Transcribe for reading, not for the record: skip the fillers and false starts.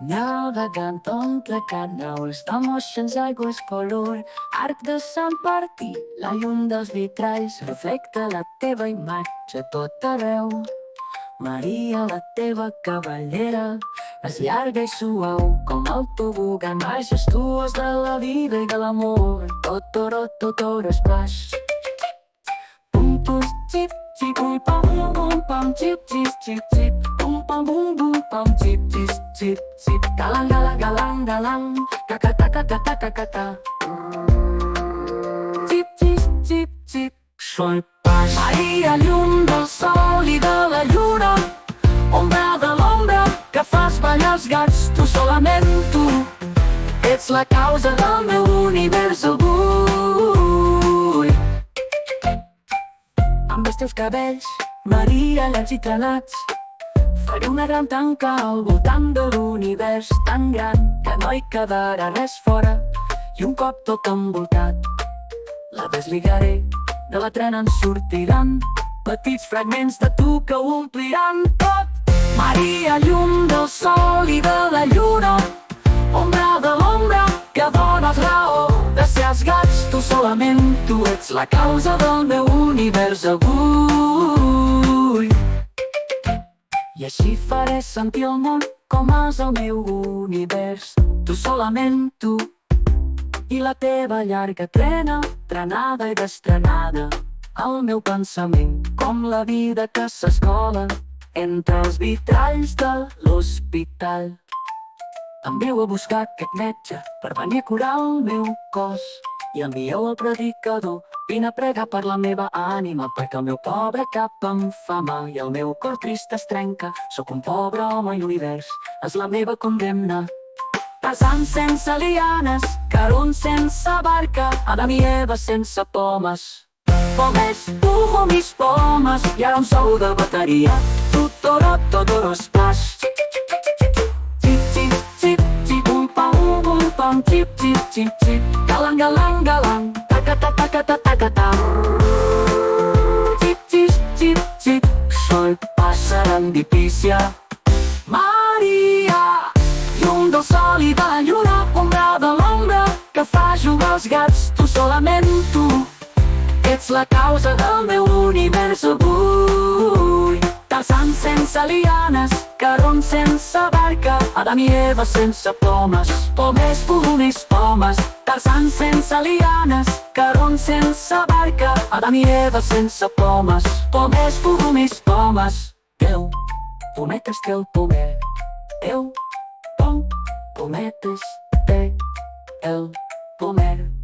Navegant entre canals d'emocions, aigües, color, arc de Sant Martí, la llum dels vitralls reflecta la teva imatge a tot arreu. Maria, la teva cavallera, és llarga i suau com el tobogan, majestuós de la vida i de l'amor, tot oro, tot oro és pas. Pum, pum, xip, xip, pum, pam, pum, pam, xip, xip, xip, xip, pum, pam, bum, pam, xip, xip, xip, xip, galang, galang, galang, galang, cacata, cacata, cacata. Xip, xip, xip, xip, soy pas. Maria, llum del sol i de la lluna, ombra de l'ombra que fas ballar els gats, tu, solament tu, ets la causa del meu univers avui. Amb els teus cabells, Maria, llargs i trenats, faré una gran tanca al voltant de l'univers tan gran que no hi quedarà res fora, i un cop tot envoltat la deslligaré, de la trena en sortiran petits fragments de tu que ho ompliran tot. Maria, llum del sol i de la lluna, ombra de l'ombra que dones raó de ser els gats, tu, solament tu, ets la causa del meu univers avui. I així faré sentir el món com és el meu univers, tu, solament tu, i la teva llarga trena, trenada i destrenada, el meu pensament com la vida que s'escola entre els vitralls de l'hospital. Em veu a buscar aquest metge per venir a curar el meu cos, i envieu el predicador, vine a pregar per la meva ànima, perquè el meu pobre cap em fa mal i el meu cor trist es trenca. Sóc un pobre home i l'univers és la meva condemna. Tarzan sense lianes, Carón sense barca, Adam i Eva sense pomes. Pomes, tu, mis pomes, i ara un sou de bateria, tutoro, totoro, splash. Pam, chip, chip, chip, chip, galang, galang, galang, tacata, tacata, tacata. Chip, chip, chip, chip, soy serendipícia. Maria, llum del sol i de la lluna, ombra de l'ombra que fa jugar els gats, tu, solament tu, ets la causa del meu univers avui. Tarzan sense lianes, Carón sense barca, Adam i Eva sense pomes. Pomes, pomes, pomes, Tarzan sense lianes, Carón sense barca, Adam i Eva sense pomes. Pomes, pomes, pomes, Déu, pometes té el pomer. Déu, pometes té el pomer.